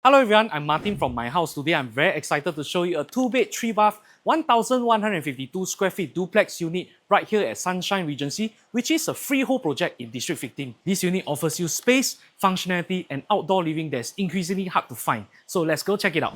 Hello everyone, I'm Martin from my house. Today I'm very excited to show you a 2-bed, 3-bath, 1,152 square feet duplex unit right here at Sunshine Regency, which is a freehold project in District 15. This unit offers you space, functionality and outdoor living that's increasingly hard to find. So let's go check it out.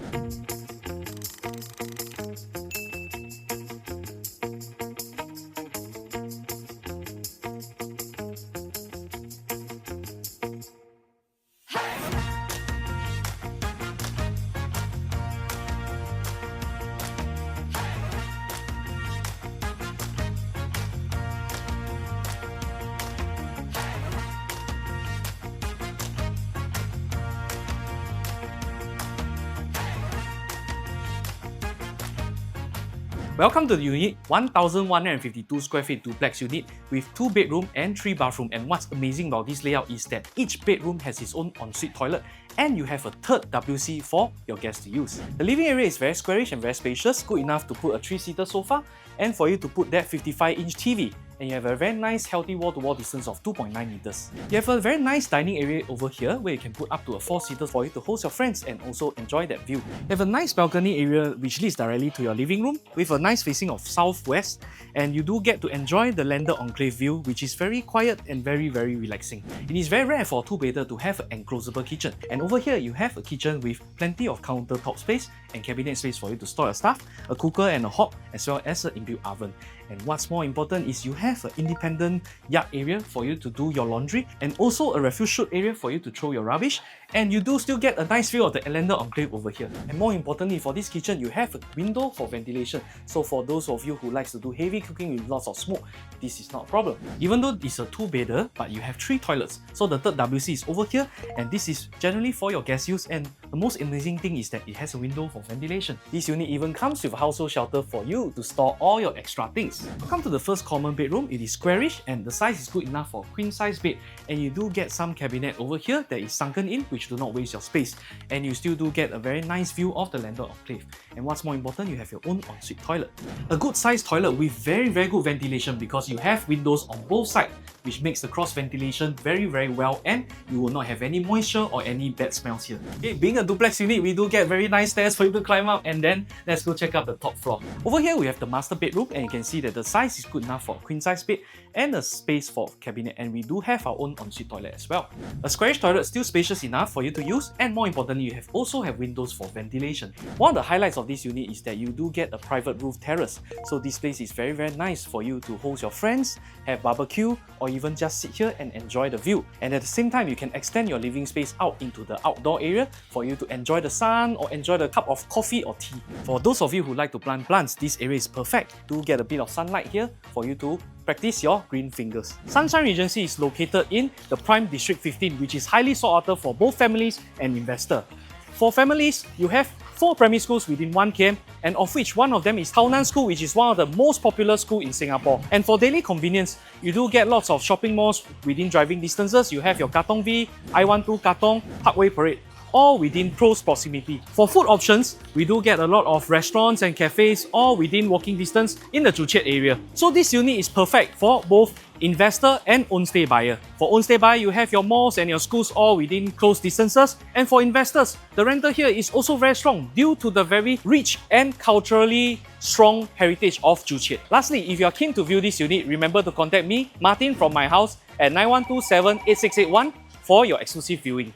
Welcome to the unit 1,152 square feet duplex unit with 2 bedroom and 3 bathroom. And what's amazing about this layout is that each bedroom has its own ensuite toilet and you have a third WC for your guests to use. The living area is very squarish and very spacious, good enough to put a 3-seater sofa and for you to put that 55-inch TV. And you have a very nice healthy wall-to-wall distance of 2.9 meters. You have a very nice dining area over here where you can put up to a 4-seater for you to host your friends and also enjoy that view. You have a nice balcony area which leads directly to your living room with a nice facing of southwest, and you do get to enjoy the landed enclave view, which is very quiet and very relaxing. It is very rare for a 2-bedder to have an enclosable kitchen, and over here you have a kitchen with plenty of countertop space and cabinet space for you to store your stuff, a cooker and a hob, as well as an inbuilt oven. And what's more important is you have an independent yard area for you to do your laundry and also a refuse chute area for you to throw your rubbish, and you do still get a nice view of the landed enclave over here. And more importantly, for this kitchen you have a window for ventilation, so for those of you who likes to do heavy cooking with lots of smoke, this is not a problem. Even though it's a 2-bedder, but you have 3 toilets, so the third WC is over here, and this is generally for your guest use. And the most amazing thing is that it has a window for ventilation. This unit even comes with a household shelter for you to store all your extra things. Come to the first common bedroom. It is squarish and the size is good enough for a queen size bed, and you do get some cabinet over here that is sunken in, which do not waste your space, and you still do get a very nice view of the landed enclave. And what's more important, you have your own ensuite toilet. A good sized toilet with very good ventilation because you have windows on both sides, which makes the cross ventilation very well, and you will not have any moisture or any bad smells here. Okay, being a duplex unit, we do get very nice stairs for you to climb up, and then let's go check out the top floor. Over here we have the master bedroom, and you can see that the size is good enough for a queen size bed and a space for cabinet, and we do have our own ensuite toilet as well. A squarish toilet still spacious enough for you to use, and more importantly, you also have windows for ventilation. One of the highlights of this unit is that you do get a private roof terrace, so this place is very nice for you to host your friends, have barbecue, or even just sit here and enjoy the view. And at the same time, you can extend your living space out into the outdoor area for you to enjoy the sun or enjoy the cup of coffee or tea. For those of you who like to plant plants, this area is perfect. Do get a bit of sunlight here for you to practice your green fingers. Sunshine Regency is located in the prime District 15, which is highly sought after for both families and investors. For families, you have 4 primary schools within 1 km, and of which one of them is Tao Nan School, which is one of the most popular schools in Singapore. And for daily convenience, you do get lots of shopping malls within driving distances. You have your Katong V, I12 Katong, Parkway Parade, all within close proximity. For food options, we do get a lot of restaurants and cafes all within walking distance in the Joo Chiat area. So this unit is perfect for both investor and own-stay buyer. For own-stay buyer, you have your malls and your schools all within close distances. And for investors, the rental here is also very strong due to the very rich and culturally strong heritage of Joo Chiat. Lastly, if you are keen to view this unit, remember to contact me, Martin from my house, at 9127 8681 for your exclusive viewing.